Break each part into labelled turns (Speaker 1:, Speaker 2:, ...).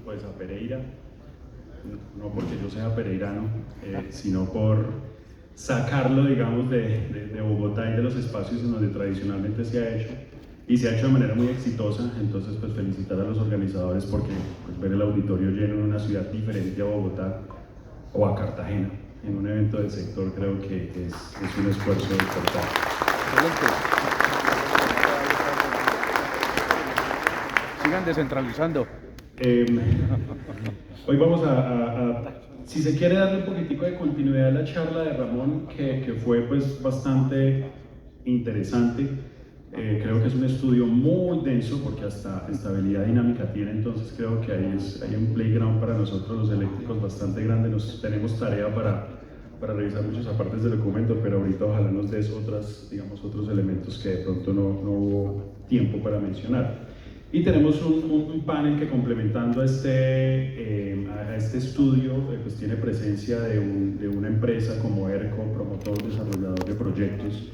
Speaker 1: pues a Pereira, no porque yo sea pereirano, sino por sacarlo, digamos, de Bogotá y de los espacios en donde tradicionalmente se ha hecho, y se ha hecho de manera muy exitosa. Entonces, pues felicitar a los organizadores, porque pues, ver el auditorio lleno en una ciudad diferente a Bogotá o a Cartagena en un evento del sector, creo que es un esfuerzo importante.
Speaker 2: Sigan descentralizando.
Speaker 1: Hoy vamos si se quiere, darle un poquitico de continuidad a la charla de Ramón, que fue pues bastante interesante. Creo que es un estudio muy denso, porque hasta estabilidad dinámica tiene. Entonces creo que hay un playground para nosotros los eléctricos bastante grande. Tenemos tarea para revisar muchas apartes del documento, pero ahorita ojalá nos des otros elementos que de pronto no hubo tiempo para mencionar. Y tenemos un panel que, complementando a este estudio, pues tiene presencia de una empresa como ERCO, promotor, desarrollador de proyectos,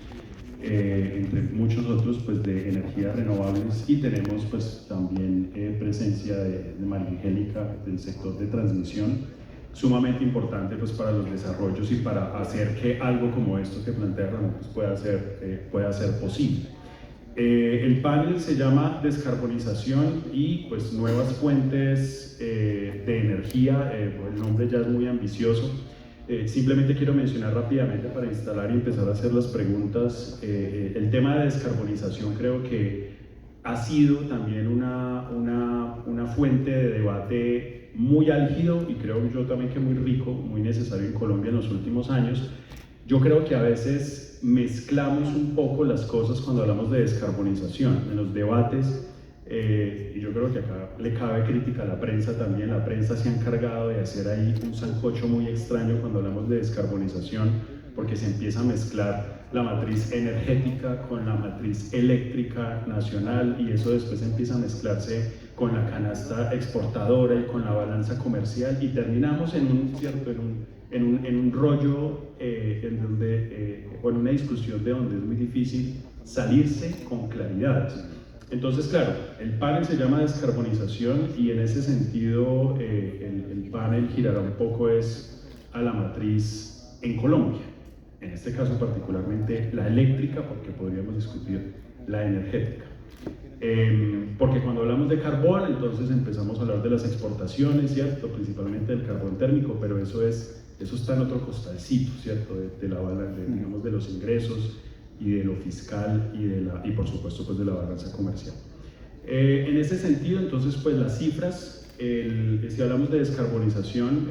Speaker 1: entre muchos otros, pues de energías renovables. Y tenemos pues también presencia de María Angélica, del sector de transmisión, sumamente importante pues para los desarrollos y para hacer que algo como esto que plantea Ramón pues pueda ser posible. El panel se llama Descarbonización y pues nuevas fuentes de energía. El nombre ya es muy ambicioso. Simplemente quiero mencionar rápidamente, para instalar y empezar a hacer las preguntas, el tema de descarbonización creo que ha sido también una fuente de debate muy álgido, y creo yo también que muy rico, muy necesario en Colombia en los últimos años. Yo creo que a veces mezclamos un poco las cosas cuando hablamos de descarbonización en los debates, y yo creo que acá le cabe crítica a la prensa también. La prensa se ha encargado de hacer ahí un sancocho muy extraño cuando hablamos de descarbonización, porque se empieza a mezclar la matriz energética con la matriz eléctrica nacional, y eso después empieza a mezclarse con la canasta exportadora y con la balanza comercial, y terminamos en un rollo o en una discusión de donde es muy difícil salirse con claridad. Entonces, claro, el panel se llama Descarbonización, y en ese sentido el panel girará un poco a la matriz en Colombia, en este caso particularmente la eléctrica, porque podríamos discutir la energética. Porque cuando hablamos de carbón, entonces empezamos a hablar de las exportaciones, ¿cierto? Principalmente del carbón térmico, pero eso está en otro costalcito, ¿cierto? De los ingresos y de lo fiscal y por supuesto pues de la balanza comercial. En ese sentido, entonces, pues las cifras, si hablamos de descarbonización,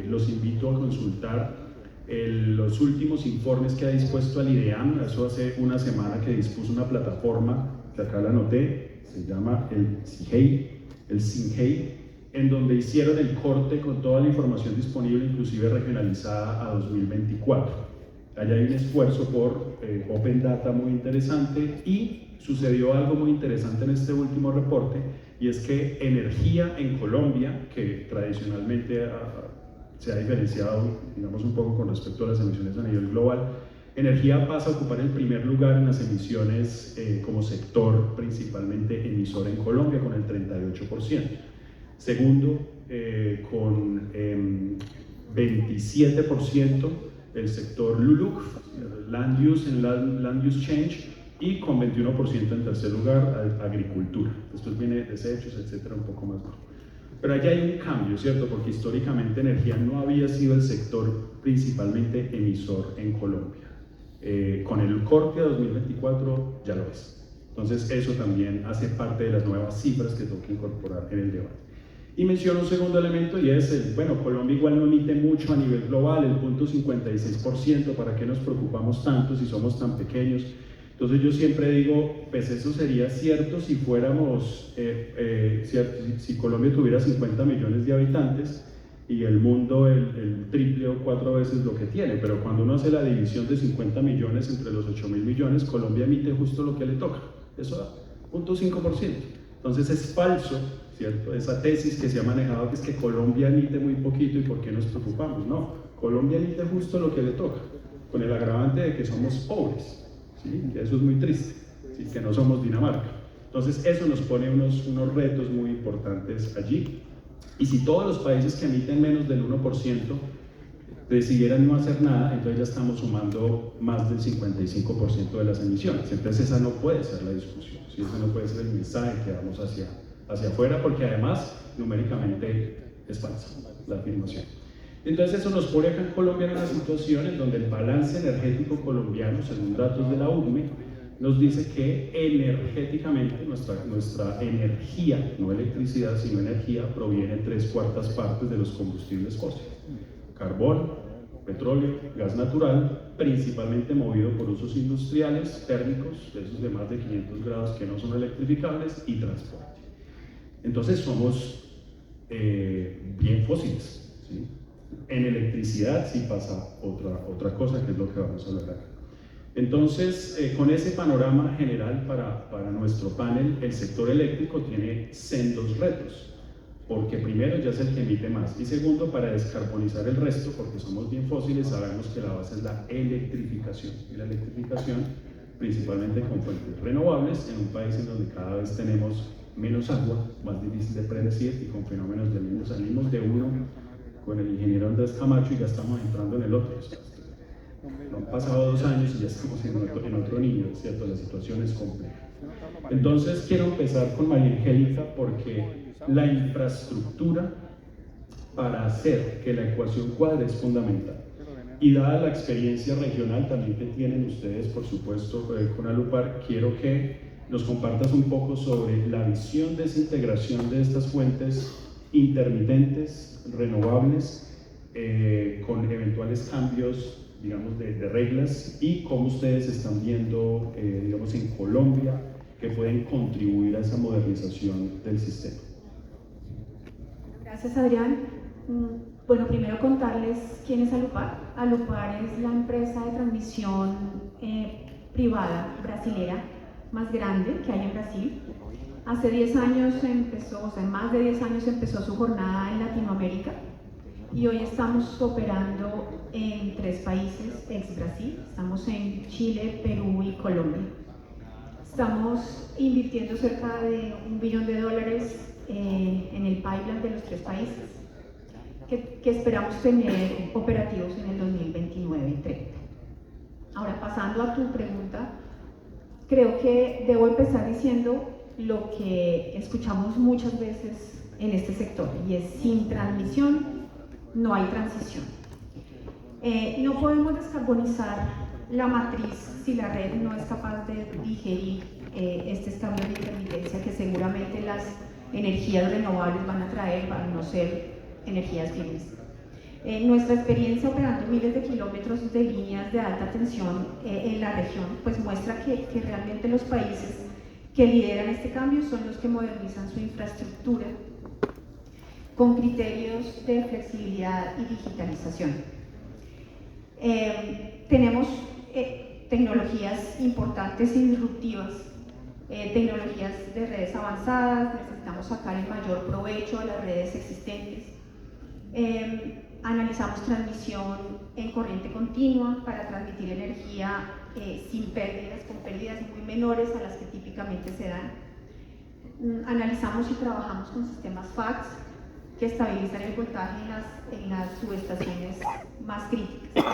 Speaker 1: los invito a consultar los últimos informes que ha dispuesto el IDEAM. Eso hace una semana que dispuso una plataforma, que acá la anoté, se llama el SINGEI, en donde hicieron el corte con toda la información disponible, inclusive regionalizada a 2024. Allá hay un esfuerzo por Open Data muy interesante, y sucedió algo muy interesante en este último reporte, y es que energía en Colombia, que tradicionalmente se ha diferenciado, digamos, un poco con respecto a las emisiones a nivel global, energía pasa a ocupar el primer lugar en las emisiones como sector principalmente emisor en Colombia, con el 38%. Segundo, con 27%, el sector LULUC, Land Use Change, y con 21% en tercer lugar, agricultura. Después viene desechos, etcétera, un poco más bajo. Pero allá hay un cambio, ¿cierto? Porque históricamente energía no había sido el sector principalmente emisor en Colombia. Con el corte a 2024 ya lo es. Entonces eso también hace parte de las nuevas cifras que tengo que incorporar en el debate. Y menciono un segundo elemento, y es Colombia igual no emite mucho a nivel global, el 0.56%. ¿Para qué nos preocupamos tanto si somos tan pequeños? Entonces yo siempre digo, pues eso sería cierto si fuéramos, si Colombia tuviera 50 millones de habitantes y el mundo el triple o 4 veces lo que tiene. Pero cuando uno hace la división de 50 millones entre los 8.000 millones, Colombia emite justo lo que le toca, eso da 0.5%. Entonces es falso, ¿cierto? Esa tesis que se ha manejado, que es que Colombia emite muy poquito y ¿por qué nos preocupamos? No, Colombia emite justo lo que le toca, con el agravante de que somos pobres, ¿sí? Que eso es muy triste, ¿sí? Que no somos Dinamarca. Entonces eso nos pone unos retos muy importantes allí. Y si todos los países que emiten menos del 1% decidieran no hacer nada, entonces ya estamos sumando más del 55% de las emisiones. Entonces esa no puede ser la discusión, ¿sí? Ese no puede ser el mensaje que damos hacia afuera, porque además numéricamente es falsa la afirmación. Entonces eso nos pone acá en Colombia en una situación en donde el balance energético colombiano, según datos de la URME, nos dice que energéticamente nuestra energía, no electricidad, sino energía, proviene en 3/4 partes de los combustibles fósiles. Carbón, petróleo, gas natural, principalmente movido por usos industriales, térmicos, de esos de más de 500 grados que no son electrificables, y transporte. Entonces somos bien fósiles, ¿sí? En electricidad sí pasa otra cosa, que es lo que vamos a hablar acá. Entonces, con ese panorama general para nuestro panel, el sector eléctrico tiene sendos retos, porque primero ya es el que emite más, y segundo, para descarbonizar el resto, porque somos bien fósiles, sabemos que la base es la electrificación, y la electrificación principalmente con fuentes renovables, en un país en donde cada vez tenemos menos agua, más difícil de predecir, y con fenómenos del mundo. Salimos de uno con el ingeniero Andrés Camacho y ya estamos entrando en el otro. No han pasado 2 años y ya estamos en otro nivel, ¿cierto? La situación es compleja. Entonces quiero empezar con María Angélica, porque la infraestructura para hacer que la ecuación cuadre es fundamental. Y dada la experiencia regional también que tienen ustedes, por supuesto, con Alupar, quiero que nos compartas un poco sobre la visión de esa integración de estas fuentes intermitentes, renovables, con eventuales cambios, digamos, de reglas, y cómo ustedes están viendo, digamos, en Colombia, que pueden contribuir a esa modernización del sistema.
Speaker 3: Gracias, Adrián. Bueno, primero contarles quién es Alupar. Alupar es la empresa de transmisión privada brasilera más grande que hay en Brasil. Hace 10 años empezó, o sea, más de 10 años empezó su jornada en Latinoamérica, y hoy estamos operando en 3 países ex Brasil. Estamos en Chile, Perú y Colombia. Estamos invirtiendo cerca de $1 billón en el pipeline de los 3 países, que esperamos tener operativos en el 2029 y 30. Ahora, pasando a tu pregunta, creo que debo empezar diciendo lo que escuchamos muchas veces en este sector, y es: sin transmisión no hay transición. No podemos descarbonizar la matriz si la red no es capaz de digerir estos cambios de intermitencia que seguramente las energías renovables van a traer, para no ser energías firmes. Nuestra experiencia operando miles de kilómetros de líneas de alta tensión en la región pues muestra que realmente los países que lideran este cambio son los que modernizan su infraestructura con criterios de flexibilidad y digitalización. Tenemos tecnologías importantes y disruptivas, tecnologías de redes avanzadas. Necesitamos sacar el mayor provecho a las redes existentes. Analizamos transmisión en corriente continua para transmitir energía sin pérdidas, con pérdidas muy menores a las que típicamente se dan. Analizamos y trabajamos con sistemas FACS que estabilizan el voltaje en las subestaciones más críticas.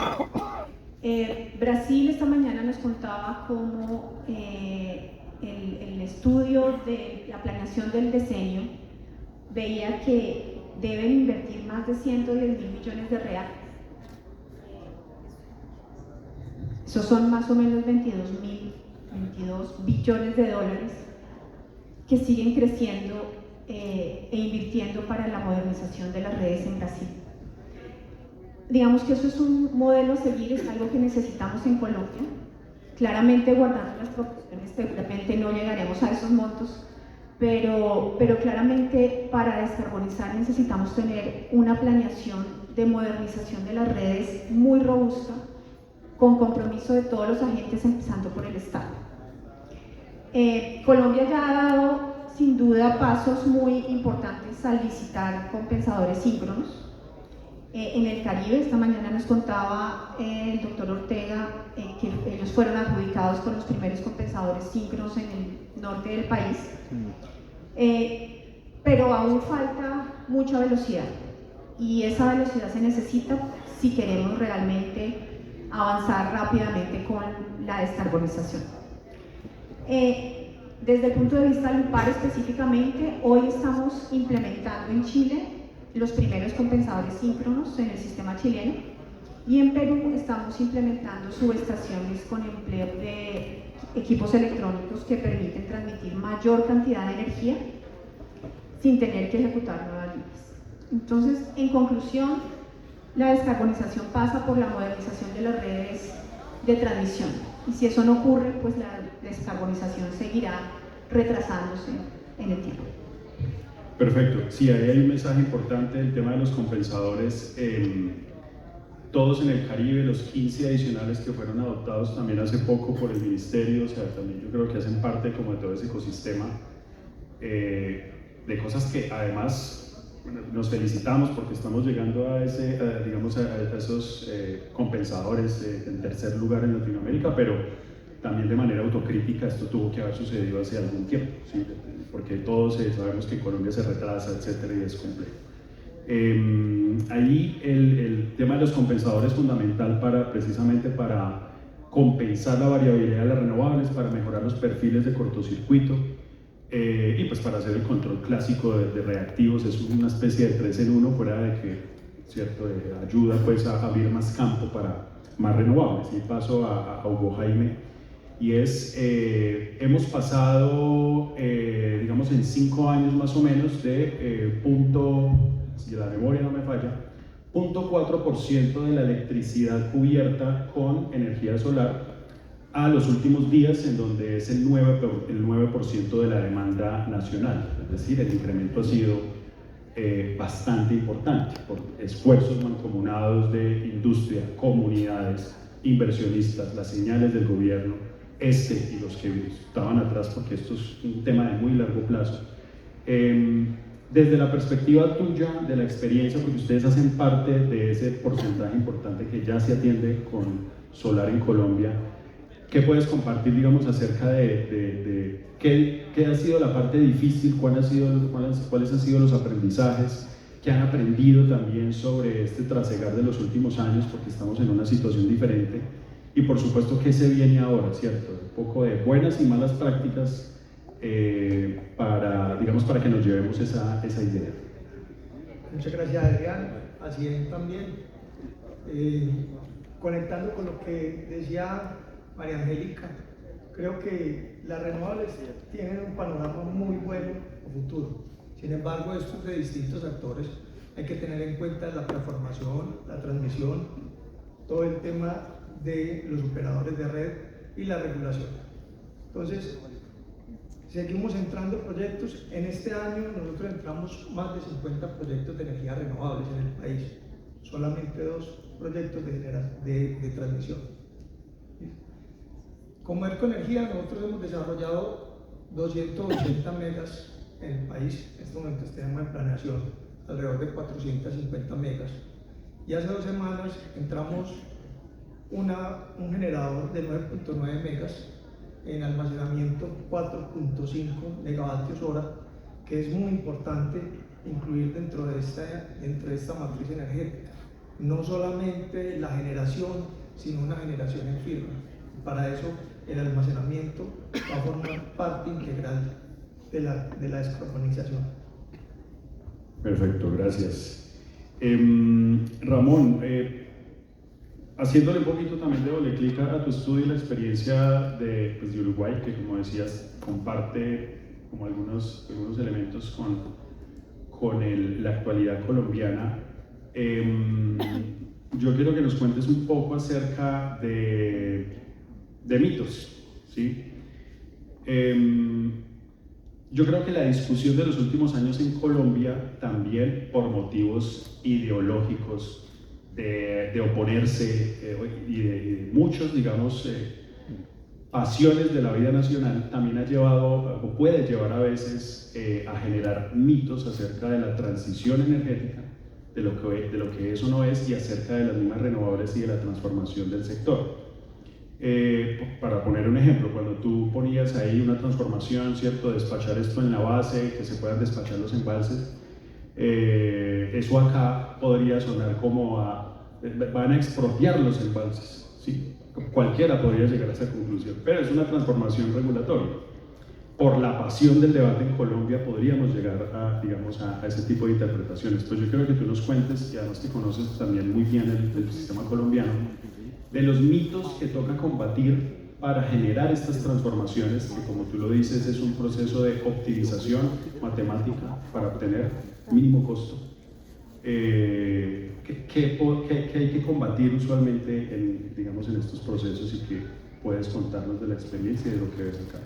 Speaker 3: Brasil esta mañana nos contaba cómo el estudio de la planeación del decenio veía que deben invertir más de 110.000 millones de reales. Esos son más o menos 22 billones de dólares que siguen creciendo e invirtiendo para la modernización de las redes en Brasil. Digamos que eso es un modelo a seguir, es algo que necesitamos en Colombia. Claramente, guardando las proporciones, seguramente no llegaremos a esos montos, pero claramente para descarbonizar necesitamos tener una planeación de modernización de las redes muy robusta, con compromiso de todos los agentes, empezando por el Estado. Colombia ya ha dado sin duda pasos muy importantes al licitar compensadores síncronos. En el Caribe, esta mañana nos contaba el doctor Ortega que ellos fueron adjudicados con los primeros compensadores síncronos en el norte del país. Pero aún falta mucha velocidad y esa velocidad se necesita si queremos realmente avanzar rápidamente con la descarbonización. Desde el punto de vista del LUPAR específicamente, hoy estamos implementando en Chile los primeros compensadores síncronos en el sistema chileno y en Perú estamos implementando subestaciones con empleo de equipos electrónicos que permiten transmitir mayor cantidad de energía sin tener que ejecutar nuevas líneas. Entonces, en conclusión, la descarbonización pasa por la modernización de las redes de transmisión y si eso no ocurre, pues la descarbonización seguirá retrasándose en el tiempo.
Speaker 1: Perfecto. Sí, ahí hay un mensaje importante, el tema de los compensadores. Todos en el Caribe, los 15 adicionales que fueron adoptados también hace poco por el Ministerio, o sea, también yo creo que hacen parte como de todo ese ecosistema de cosas que además bueno, nos felicitamos porque estamos llegando a digamos a esos compensadores en tercer lugar en Latinoamérica, pero también de manera autocrítica esto tuvo que haber sucedido hace algún tiempo, ¿sí? Porque todos sabemos que Colombia se retrasa, etcétera, y es complejo. Ahí el tema de los compensadores es fundamental precisamente para compensar la variabilidad de las renovables, para mejorar los perfiles de cortocircuito y pues para hacer el control clásico de reactivos. Es una especie de 3 en 1, fuera de que ¿cierto? Ayuda pues a abrir más campo para más renovables. Y paso a Hugo Jaime, y hemos pasado digamos en 5 años más o menos de si la memoria no me falla, 0.4% de la electricidad cubierta con energía solar a los últimos días en donde es el 9% de la demanda nacional, es decir, el incremento ha sido bastante importante por esfuerzos mancomunados de industria, comunidades, inversionistas, las señales del gobierno, y los que estaban atrás, porque esto es un tema de muy largo plazo. Desde la perspectiva tuya, de la experiencia, porque ustedes hacen parte de ese porcentaje importante que ya se atiende con solar en Colombia, ¿qué puedes compartir, digamos, acerca de qué ha sido la parte difícil, cuáles han sido los aprendizajes que han aprendido también sobre este trasegar de los últimos años, porque estamos en una situación diferente, y por supuesto qué se viene ahora, ¿cierto? Un poco de buenas y malas prácticas para que nos llevemos esa idea.
Speaker 4: Muchas gracias, Adrián. Así es también. Conectando con lo que decía María Angélica, creo que las renovables tienen un panorama muy bueno a futuro. Sin embargo, esto es de distintos actores. Hay que tener en cuenta la transformación, la transmisión, todo el tema de los operadores de red y la regulación. Entonces, seguimos entrando proyectos. En este año nosotros entramos más de 50 proyectos de energías renovables en el país, solamente 2 proyectos de transmisión. Como Ecoenergía, nosotros hemos desarrollado 280 megas en el país. En este momento tenemos en planeación alrededor de 450 megas. Y hace 2 semanas entramos un generador de 9.9 megas en almacenamiento 4.5 megavatios hora, que es muy importante incluir dentro de esta matriz energética. No solamente la generación, sino una generación en firme. Para eso el almacenamiento va a formar parte integral de la descarbonización.
Speaker 1: Perfecto, gracias. Ramón, haciéndole un poquito también de doble clic a tu estudio y la experiencia de Uruguay, que como decías, comparte como algunos elementos con la actualidad colombiana, yo quiero que nos cuentes un poco acerca de mitos, ¿sí? Yo creo que la discusión de los últimos años en Colombia, también por motivos ideológicos, de oponerse y de muchos, digamos, pasiones de la vida nacional, también ha llevado, o puede llevar a veces, a generar mitos acerca de la transición energética, de lo que eso no es, y acerca de las mismas renovables y de la transformación del sector. Para poner un ejemplo, cuando tú ponías ahí una transformación, ¿cierto? Despachar esto en la base, que se puedan despachar los embalses, Eso acá podría sonar como van a expropiar los embalses, ¿sí? Cualquiera podría llegar a esa conclusión, pero es una transformación regulatoria. Por la pasión del debate en Colombia podríamos llegar a ese tipo de interpretaciones. Pues yo creo que tú nos cuentes, y además que conoces también muy bien el sistema colombiano, de los mitos que toca combatir para generar estas transformaciones, que como tú lo dices es un proceso de optimización matemática para obtener mínimo costo. ¿Qué hay que combatir usualmente en estos procesos y que puedes contarnos de la experiencia y de lo que ves acá?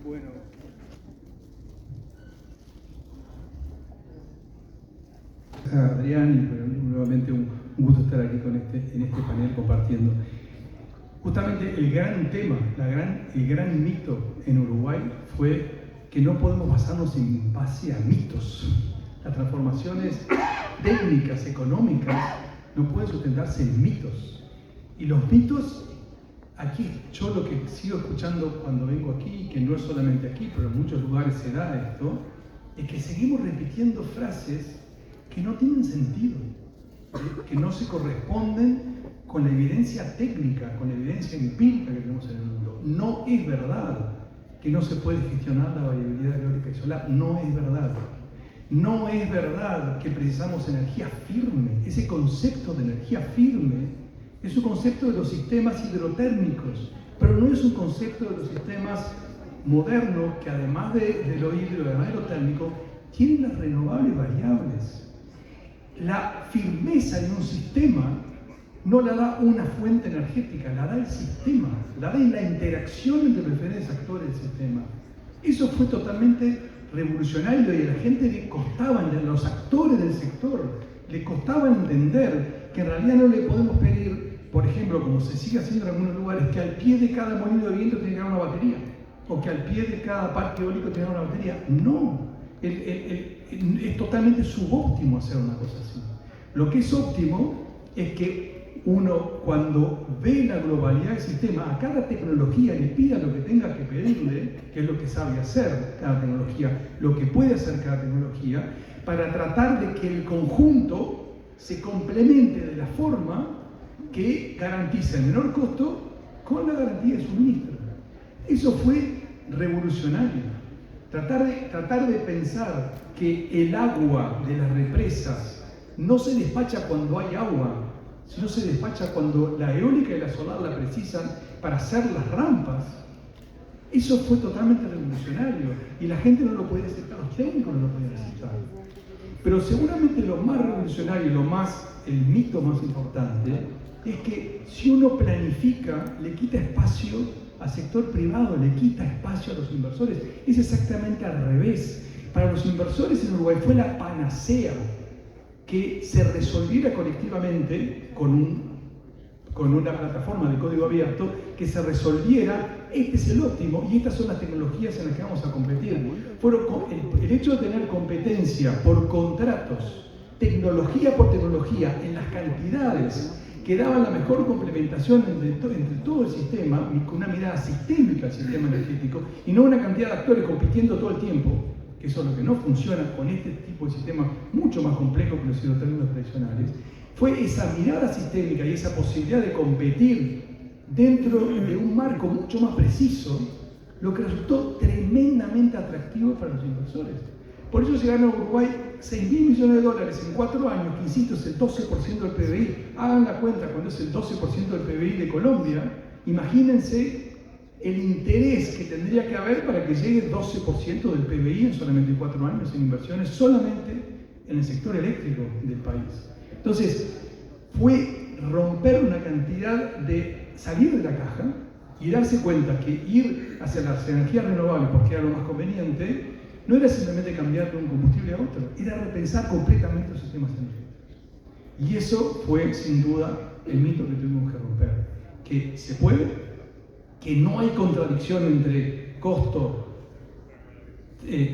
Speaker 5: Bueno, Adrián, y nuevamente un gusto estar aquí en este panel compartiendo. Justamente el gran tema, el gran mito en Uruguay fue que no podemos basarnos en base a mitos. Las transformaciones técnicas, económicas, no pueden sustentarse en mitos. Y los mitos, aquí yo lo que sigo escuchando cuando vengo aquí, que no es solamente aquí, pero en muchos lugares se da esto, es que seguimos repitiendo frases que no tienen sentido, que no se corresponden con la evidencia técnica, con la evidencia empírica que tenemos en el mundo. No es verdad que no se puede gestionar la variabilidad eólica y solar, no es verdad. No es verdad que precisamos energía firme. Ese concepto de energía firme es un concepto de los sistemas hidrotérmicos, pero no es un concepto de los sistemas modernos que además de lo hidro, además de lo térmico, tienen las renovables variables. La firmeza en un sistema no la da una fuente energética, la da el sistema, la da en la interacción entre los diferentes actores del sistema. Eso fue totalmente revolucionario y a la gente le costaba, a los actores del sector, le costaba entender que en realidad no le podemos pedir, por ejemplo, como se sigue haciendo en algunos lugares, que al pie de cada molino de viento tiene que haber una batería, o que al pie de cada parque eólico tiene que haber una batería. No, es totalmente subóptimo hacer una cosa así. Lo que es óptimo es que uno, cuando ve la globalidad del sistema, a cada tecnología le pida lo que tenga que pedirle, que es lo que sabe hacer cada tecnología, lo que puede hacer cada tecnología, para tratar de que el conjunto se complemente de la forma que garantiza el menor costo con la garantía de suministro. Eso fue revolucionario. Tratar de pensar que el agua de las represas no se despacha cuando hay agua, sino se despacha cuando la eólica y la solar la precisan para hacer las rampas. Eso fue totalmente revolucionario y la gente no lo podía aceptar, los técnicos no lo podían aceptar. Pero seguramente lo más revolucionario, el mito más importante, es que si uno planifica, le quita espacio al sector privado, le quita espacio a los inversores. Es exactamente al revés. Para los inversores en Uruguay fue la panacea que se resolviera colectivamente con una plataforma de código abierto, que se resolviera, este es el óptimo y estas son las tecnologías en las que vamos a competir. El hecho de tener competencia por contratos, tecnología por tecnología, en las cantidades que daban la mejor complementación entre todo el sistema, con una mirada sistémica al sistema energético, y no una cantidad de actores compitiendo todo el tiempo, que eso es lo que no funciona con este tipo de sistema mucho más complejo que los hidrotérmicos tradicionales, fue esa mirada sistémica y esa posibilidad de competir dentro de un marco mucho más preciso, lo que resultó tremendamente atractivo para los inversores. Por eso se ganó en Uruguay 6.000 millones de dólares en 4 años, que insisto es el 12% del PBI. Hagan la cuenta cuando es el 12% del PBI de Colombia, imagínense el interés que tendría que haber para que llegue el 12% del PBI en solamente 4 años en inversiones, solamente en el sector eléctrico del país. Entonces, fue romper una cantidad de salir de la caja y darse cuenta que ir hacia las energías renovables, porque era lo más conveniente, no era simplemente cambiar de un combustible a otro, era repensar completamente los sistemas energéticos. Y eso fue, sin duda, el mito que tuvimos que romper. Que se puede, que no hay contradicción entre costo,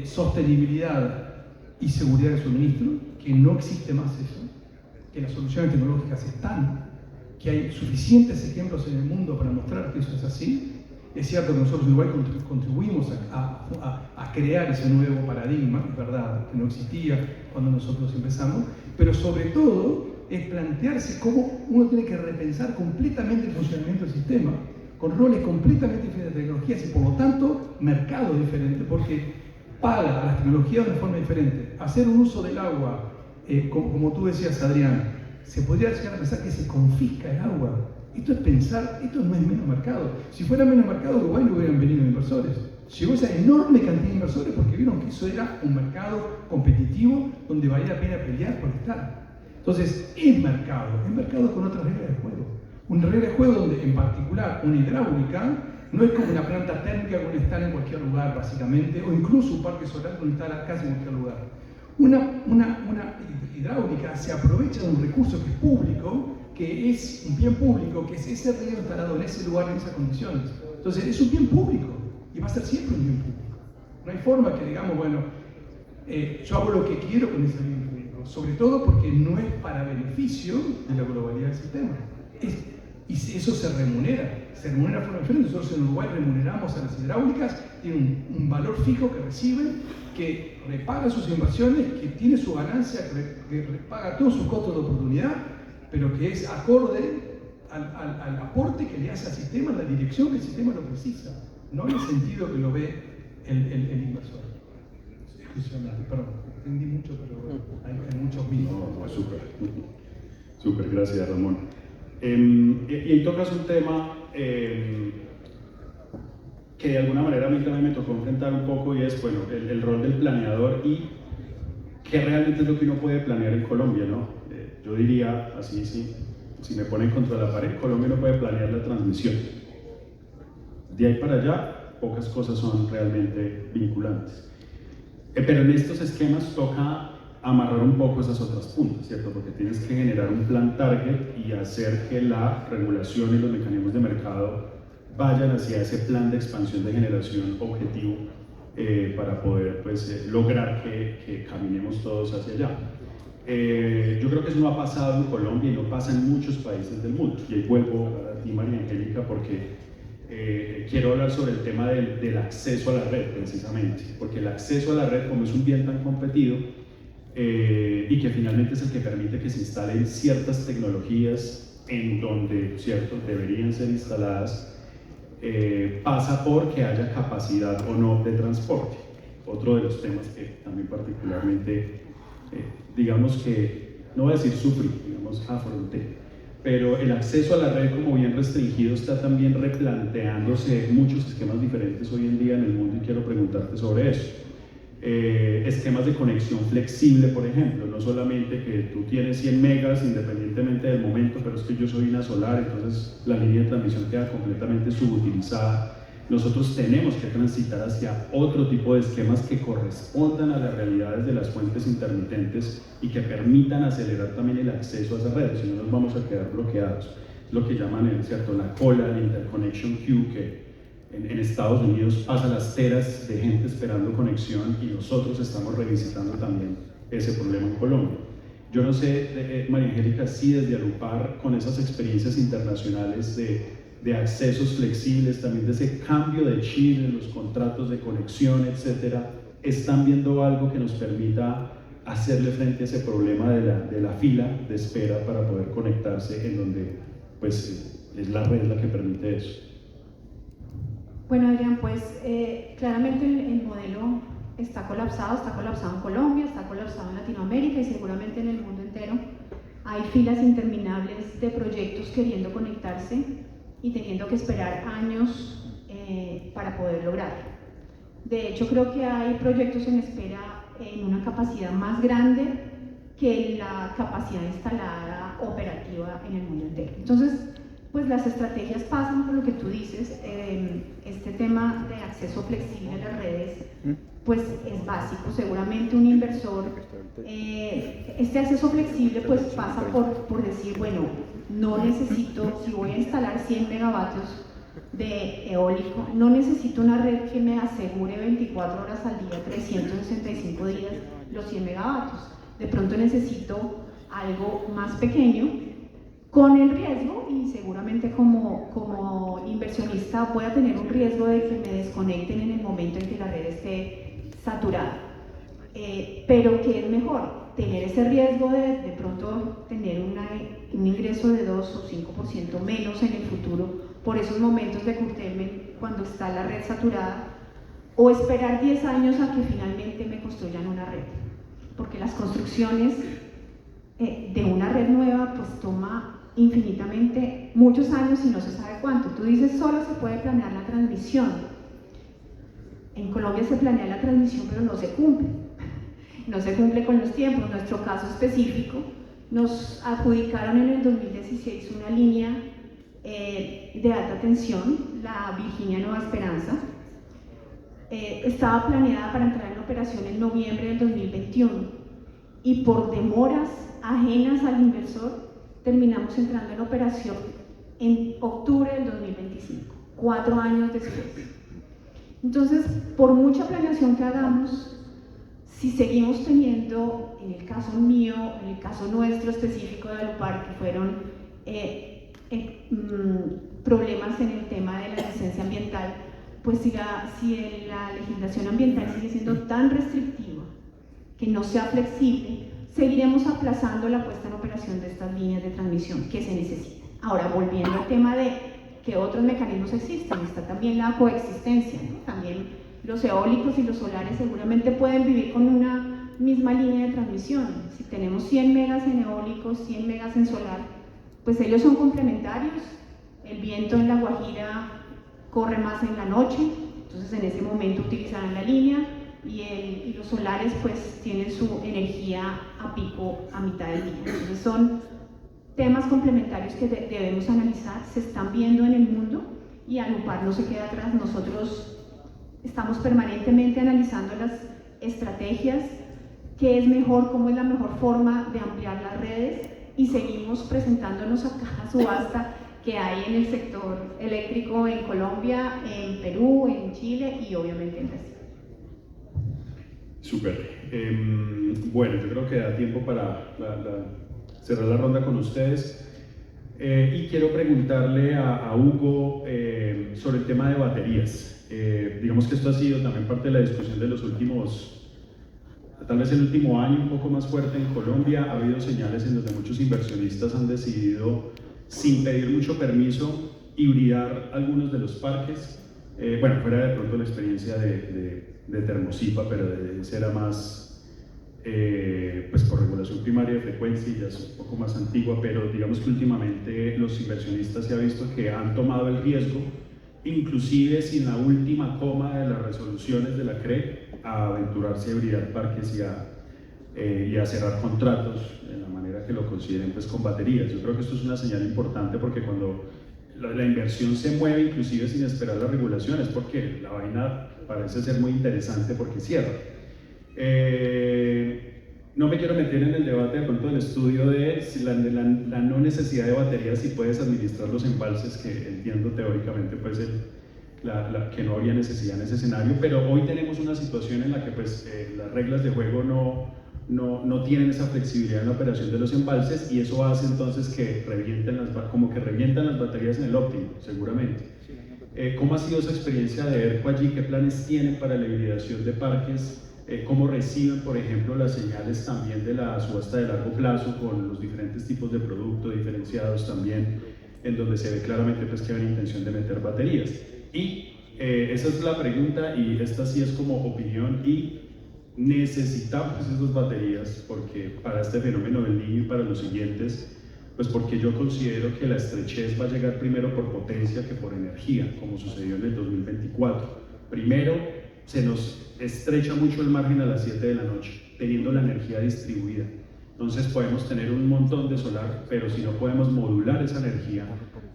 Speaker 5: sostenibilidad y seguridad de suministro, que no existe más eso, que las soluciones tecnológicas están, que hay suficientes ejemplos en el mundo para mostrar que eso es así. Es cierto que nosotros en Uruguay contribuimos a crear ese nuevo paradigma, es verdad, que no existía cuando nosotros empezamos, pero sobre todo es plantearse cómo uno tiene que repensar completamente el funcionamiento del sistema, con roles completamente diferentes de tecnologías y por lo tanto mercados diferentes, porque paga a las tecnologías de una forma diferente. Hacer un uso del agua, como tú decías, Adrián, se podría llegar a pensar que se confisca el agua. Esto es pensar, esto no es menos mercado. Si fuera menos mercado, Uruguay no hubieran venido inversores. Llegó esa enorme cantidad de inversores porque vieron que eso era un mercado competitivo donde valía la pena pelear por estar. Entonces, es mercado con otras reglas de juego. Una regla de juego donde, en particular, una hidráulica no es como una planta térmica que instala en cualquier lugar, básicamente, o incluso un parque solar que instala casi en cualquier lugar. Una hidráulica se aprovecha de un recurso que es público, que es un bien público, que es ese río instalado en ese lugar, en esas condiciones. Entonces, es un bien público y va a ser siempre un bien público. No hay forma que digamos, bueno, yo hago lo que quiero con ese bien público, sobre todo porque no es para beneficio de la globalidad del sistema. Y eso se remunera de forma diferente. Nosotros en Uruguay remuneramos a las hidráulicas, tiene un valor fijo que reciben, que repaga sus inversiones, que tiene su ganancia, que repaga todos sus costos de oportunidad, pero que es acorde al aporte que le hace al sistema, la dirección que el sistema lo precisa, no en el sentido que lo ve el inversor. Perdón, entendí mucho, pero hay muchos mitos.
Speaker 1: No, súper, gracias Ramón. Y ahí tocas un tema que de alguna manera a mí también me tocó enfrentar un poco y es, bueno, el rol del planeador y qué realmente es lo que uno puede planear en Colombia, ¿no? Yo diría, así, si me ponen contra la pared, Colombia no puede planear la transmisión. De ahí para allá, pocas cosas son realmente vinculantes. Pero en estos esquemas toca amarrar un poco esas otras puntas, ¿cierto? Porque tienes que generar un plan target y hacer que la regulación y los mecanismos de mercado vayan hacia ese plan de expansión de generación objetivo para poder pues, lograr que caminemos todos hacia allá. Yo creo que eso no ha pasado en Colombia y no pasa en muchos países del mundo. Y ahí vuelvo a ti, María Angélica, porque quiero hablar sobre el tema del acceso a la red, precisamente. Porque el acceso a la red, como es un bien tan competido, y que finalmente es el que permite que se instalen ciertas tecnologías en donde, ¿cierto?, deberían ser instaladas, pasa por que haya capacidad o no de transporte. Otro de los temas que también particularmente, digamos que, no voy a decir sufrí, digamos afronté, pero el acceso a la red como bien restringido está también replanteándose muchos esquemas diferentes hoy en día en el mundo y quiero preguntarte sobre eso. Esquemas de conexión flexible, por ejemplo, no solamente que tú tienes 100 megas independientemente del momento, pero es que yo soy una solar, entonces la línea de transmisión queda completamente subutilizada. Nosotros tenemos que transitar hacia otro tipo de esquemas que correspondan a las realidades de las fuentes intermitentes y que permitan acelerar también el acceso a esas redes, si no nos vamos a quedar bloqueados. Lo que llaman, ¿cierto?, la cola, la interconnection queue, que en Estados Unidos pasa las teras de gente esperando conexión y nosotros estamos revisitando también ese problema en Colombia. Yo no sé, María Angélica, si desde Alupar, con esas experiencias internacionales de accesos flexibles, también de ese cambio de chip en los contratos de conexión, etcétera, están viendo algo que nos permita hacerle frente a ese problema de la fila de espera para poder conectarse en donde pues, es la red la que permite eso.
Speaker 3: Bueno, Adrián, pues claramente el modelo está colapsado en Colombia, está colapsado en Latinoamérica y seguramente en el mundo entero. Hay filas interminables de proyectos queriendo conectarse y teniendo que esperar años para poder lograrlo. De hecho, creo que hay proyectos en espera en una capacidad más grande que la capacidad instalada operativa en el mundo entero. Entonces, pues las estrategias pasan por lo que tú dices, este tema de acceso flexible a las redes, pues es básico. Seguramente un inversor, este acceso flexible pues pasa por decir, bueno, no necesito, si voy a instalar 100 megavatios de eólico, no necesito una red que me asegure 24 horas al día, 365 días, los 100 megavatios. De pronto necesito algo más pequeño, con el riesgo, y seguramente como inversionista voy a tener un riesgo de que me desconecten en el momento en que la red esté saturada. Pero ¿qué es mejor? Tener ese riesgo de pronto tener un ingreso de 2 o 5% menos en el futuro por esos momentos de curtailment cuando está la red saturada, o esperar 10 años a que finalmente me construyan una red, porque las construcciones de una red nueva pues toma infinitamente muchos años y no se sabe cuánto. Tú dices solo se puede planear la transmisión. En Colombia se planea la transmisión pero no se cumple. No se cumple con los tiempos. En nuestro caso específico, nos adjudicaron en el 2016 una línea de alta tensión, la Virginia Nueva Esperanza. Estaba planeada para entrar en operación en noviembre del 2021 y por demoras ajenas al inversor terminamos entrando en operación en octubre del 2025, 4 años después. Entonces, por mucha planeación que hagamos, si seguimos teniendo, en el caso mío, en el caso nuestro específico de Alupar, que fueron problemas en el tema de la licencia ambiental, pues si la legislación ambiental sigue siendo tan restrictiva, que no sea flexible, seguiremos aplazando la puesta en operación de estas líneas de transmisión que se necesitan. Ahora, volviendo al tema de qué otros mecanismos existen, está también la coexistencia, ¿no? También los eólicos y los solares seguramente pueden vivir con una misma línea de transmisión. Si tenemos 100 megas en eólicos, 100 megas en solar, pues ellos son complementarios. El viento en La Guajira corre más en la noche, entonces en ese momento utilizarán la línea, y los solares pues tienen su energía a pico a mitad del día. Entonces son temas complementarios que debemos analizar, se están viendo en el mundo y Alupar no se queda atrás. Nosotros estamos permanentemente analizando las estrategias, qué es mejor, cómo es la mejor forma de ampliar las redes, y seguimos presentándonos a cada subasta que hay en el sector eléctrico en Colombia, en Perú, en Chile y obviamente en Brasil.
Speaker 1: Súper. Bueno, yo creo que da tiempo para cerrar la ronda con ustedes. Y quiero preguntarle a Hugo sobre el tema de baterías. Digamos que esto ha sido también parte de la discusión de los últimos, tal vez el último año un poco más fuerte en Colombia. Ha habido señales en donde muchos inversionistas han decidido, sin pedir mucho permiso, hibridar algunos de los parques. Bueno, fuera de pronto la experiencia de Termosipa, pero esa era más pues por regulación primaria de frecuencia y ya es un poco más antigua, pero digamos que últimamente los inversionistas se ha visto que han tomado el riesgo, inclusive sin la última coma de las resoluciones de la CRE, a aventurarse a hibridar parques y a cerrar contratos de la manera que lo consideren, pues con baterías. Yo creo que esto es una señal importante, porque cuando la inversión se mueve inclusive sin esperar las regulaciones, porque la vaina parece ser muy interesante porque cierra. No me quiero meter en el debate de pronto del estudio de si la no necesidad de baterías, si puedes administrar los embalses, que entiendo teóricamente pues que no habría necesidad en ese escenario, pero hoy tenemos una situación en la que pues las reglas de juego no tienen esa flexibilidad en la operación de los embalses, y eso hace entonces que revientan las baterías en el óptimo, seguramente. ¿Cómo ha sido esa experiencia de ERCO allí? ¿Qué planes tienen para la hibridación de parques? ¿Cómo reciben, por ejemplo, las señales también de la subasta de largo plazo con los diferentes tipos de productos diferenciados también, en donde se ve claramente pues, que hay una intención de meter baterías? Y esa es la pregunta, y esta sí es como opinión, y necesitamos esas baterías porque para este fenómeno del Niño y para los siguientes, pues porque yo considero que la estrechez va a llegar primero por potencia que por energía, como sucedió en el 2024. Primero, se nos estrecha mucho el margen a las 7 de la noche, teniendo la energía distribuida. Entonces podemos tener un montón de solar, pero si no podemos modular esa energía,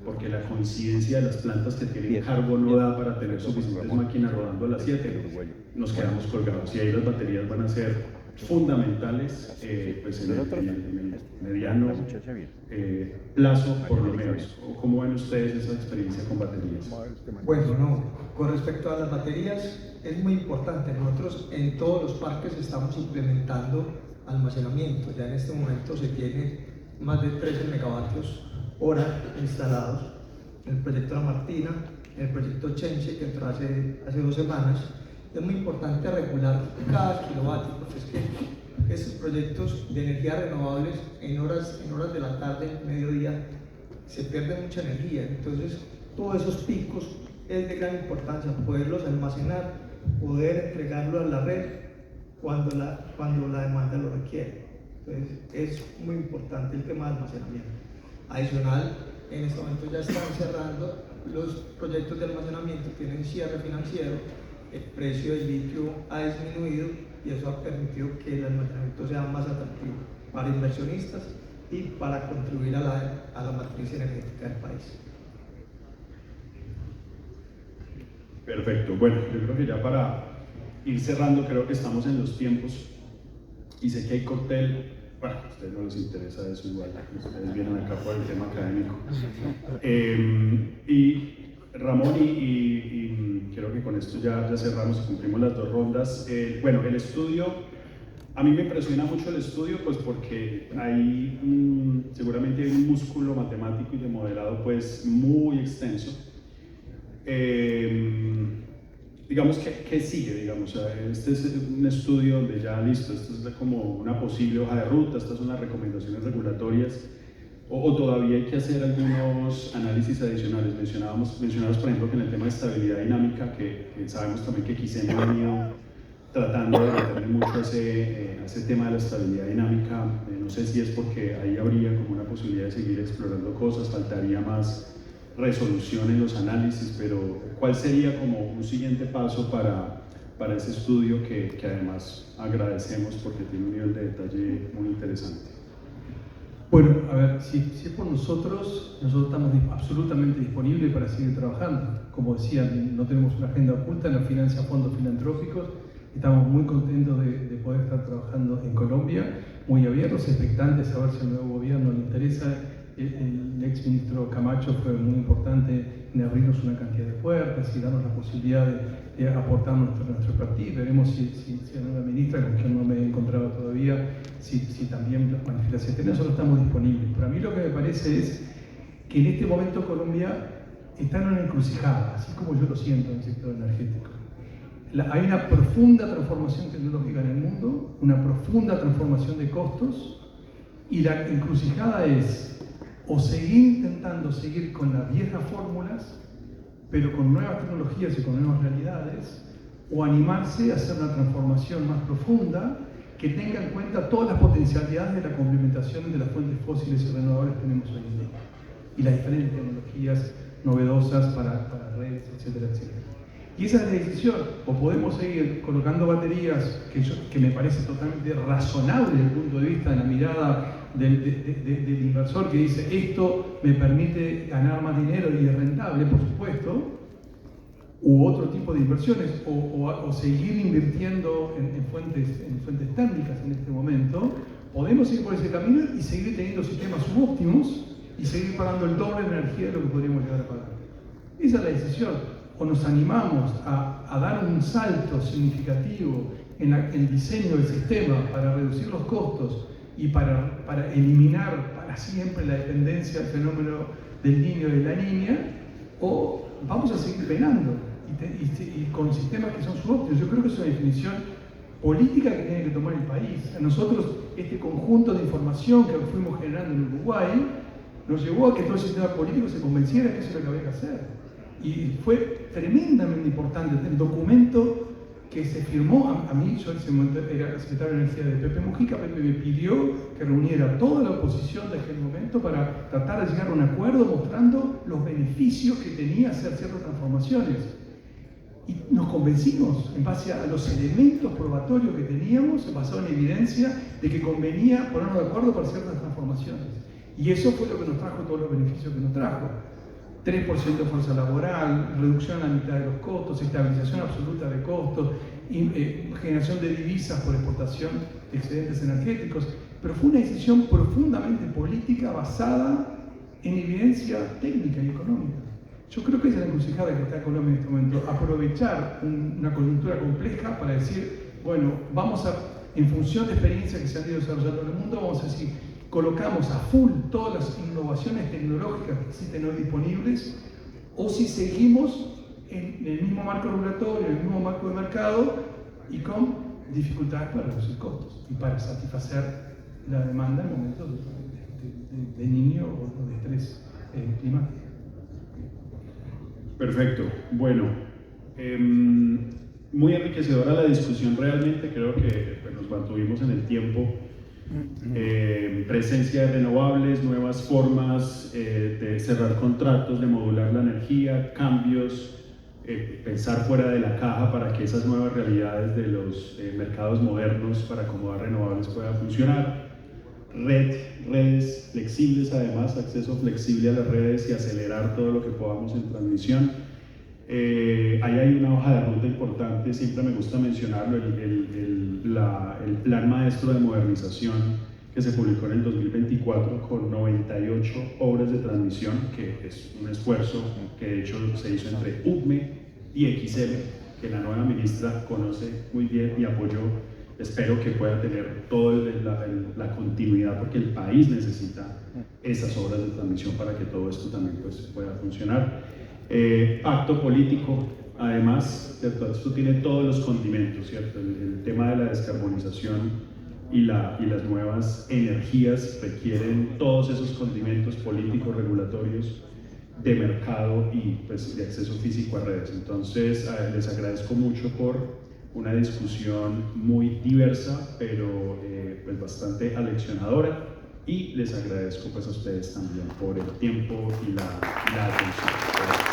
Speaker 1: porque la coincidencia de las plantas que tienen cargo no da para tener suficientes máquinas rodando a las 7, nos quedamos colgados. Y ahí las baterías van a ser fundamentales pues en el mediano plazo, por lo menos. ¿Cómo ven ustedes esa experiencia con baterías?
Speaker 4: Bueno, no. Con respecto a las baterías, es muy importante. Nosotros en todos los parques estamos implementando almacenamiento. Ya en este momento se tiene más de 13 megavatios hora instalados. En el proyecto La Martina, en el proyecto Chenche, que entró hace 2 semanas. Es muy importante regular cada kilovatio, porque es que estos proyectos de energías renovables en horas de la tarde, mediodía, se pierde mucha energía. Entonces, todos esos picos es de gran importancia poderlos almacenar, poder entregarlo a la red cuando la demanda lo requiere. Entonces, es muy importante el tema de almacenamiento. Adicional, en este momento ya están cerrando los proyectos de almacenamiento, tienen cierre financiero, el precio del litio ha disminuido y eso ha permitido que el almacenamiento sea más atractivo para inversionistas y para contribuir a la matriz energética del país.
Speaker 1: Perfecto, bueno, yo creo que ya para ir cerrando, creo que estamos en los tiempos y sé que hay cóctel. Bueno, a ustedes no les interesa eso igual, ustedes vienen acá por el tema académico. Y Ramón, y creo que con esto ya cerramos y cumplimos las 2 rondas. Bueno, el estudio, a mí me impresiona mucho el estudio, pues porque hay seguramente hay un músculo matemático y de modelado pues muy extenso. Digamos, ¿qué sigue? Digamos, este es un estudio donde ya listo, esto es como una posible hoja de ruta, estas son las recomendaciones regulatorias, o todavía hay que hacer algunos análisis adicionales. Mencionabas, por ejemplo, que en el tema de estabilidad dinámica, que sabemos también que quizá ha venido tratando de meterle mucho a ese tema de la estabilidad dinámica. No sé si es porque ahí habría como una posibilidad de seguir explorando cosas, faltaría más resolución en los análisis, pero ¿cuál sería como un siguiente paso para ese estudio que además agradecemos porque tiene un nivel de detalle muy interesante?
Speaker 5: Bueno, a ver, si es por nosotros estamos absolutamente disponibles para seguir trabajando. Como decía, no tenemos una agenda oculta, nos financia fondos filantrópicos, estamos muy contentos de poder estar trabajando en Colombia, muy abiertos, expectantes a ver si al nuevo gobierno le interesa. El ex ministro Camacho fue muy importante en abrirnos una cantidad de puertas y darnos la posibilidad de aportar nuestro expertise. Veremos si la nueva ministra, con quien no me he encontrado todavía, si también las manifestaciones. Nosotros estamos disponibles. Pero a mí lo que me parece es que en este momento Colombia está en una encrucijada, así como yo lo siento en el sector energético. Hay una profunda transformación tecnológica en el mundo, una profunda transformación de costos, y la encrucijada es o seguir intentando seguir con las viejas fórmulas, pero con nuevas tecnologías y con nuevas realidades, o animarse a hacer una transformación más profunda que tenga en cuenta todas las potencialidades de la complementación de las fuentes fósiles y renovables que tenemos hoy en día, y las diferentes tecnologías novedosas para redes, etcétera, etcétera. Y esa es la decisión. O podemos seguir colocando baterías, que me parece totalmente razonable desde el punto de vista de la mirada del inversor, que dice esto me permite ganar más dinero y es rentable, por supuesto, u otro tipo de inversiones, o seguir invirtiendo en fuentes térmicas en este momento. Podemos ir por ese camino y seguir teniendo sistemas subóptimos y seguir pagando el doble de energía de lo que podríamos llegar a pagar. Esa es la decisión. O nos animamos a dar un salto significativo en el diseño del sistema para reducir los costos y para eliminar para siempre la dependencia del fenómeno del niño y de la niña, o vamos a seguir penando y con sistemas que son subóptimos. Yo creo que es una definición política que tiene que tomar el país. A nosotros, este conjunto de información que fuimos generando en Uruguay nos llevó a que todo el sistema político se convenciera que eso era lo que había que hacer. Y fue tremendamente importante el documento que se firmó. A mí, yo en ese momento era secretario de Energía de Pepe Mujica. Pepe me pidió que reuniera toda la oposición de aquel momento para tratar de llegar a un acuerdo mostrando los beneficios que tenía hacer ciertas transformaciones. Y nos convencimos en base a los elementos probatorios que teníamos, basado en evidencia de que convenía ponernos de acuerdo para ciertas transformaciones. Y eso fue lo que nos trajo todos los beneficios que nos trajo. 3% de fuerza laboral, reducción a la mitad de los costos, estabilización absoluta de costos, generación de divisas por exportación de excedentes energéticos. Pero fue una decisión profundamente política basada en evidencia técnica y económica. Yo creo que esa es la encrucijada que está en Colombia en este momento. Aprovechar una coyuntura compleja para decir, bueno, vamos a, en función de experiencias que se han ido desarrollando en el mundo, vamos a decir, colocamos a full todas las innovaciones tecnológicas que existen hoy disponibles, o si seguimos en el mismo marco regulatorio, en el mismo marco de mercado y con dificultades para reducir costos y para satisfacer la demanda en momentos de niño o de estrés climático.
Speaker 1: Perfecto. Bueno, muy enriquecedora la discusión realmente, creo que pues, nos mantuvimos en el tiempo. Presencia de renovables, nuevas formas de cerrar contratos, de modular la energía, cambios, pensar fuera de la caja para que esas nuevas realidades de los mercados modernos para acomodar renovables puedan funcionar. Redes flexibles, además, acceso flexible a las redes y acelerar todo lo que podamos en transmisión. Ahí hay una hoja de ruta importante, siempre me gusta mencionarlo, el plan maestro de modernización que se publicó en el 2024 con 98 obras de transmisión, que es un esfuerzo que de hecho se hizo entre UCME y XL, que la nueva ministra conoce muy bien y apoyó. Espero que pueda tener toda la continuidad, porque el país necesita esas obras de transmisión para que todo esto también pues, pueda funcionar. Pacto político, además, ¿cierto? Esto tiene todos los condimentos, ¿cierto? El tema de la descarbonización y las nuevas energías requieren todos esos condimentos políticos, regulatorios, de mercado y pues, de acceso físico a redes. Entonces, les agradezco mucho por una discusión muy diversa, pero pues, bastante aleccionadora, y les agradezco pues, a ustedes también por el tiempo y la atención.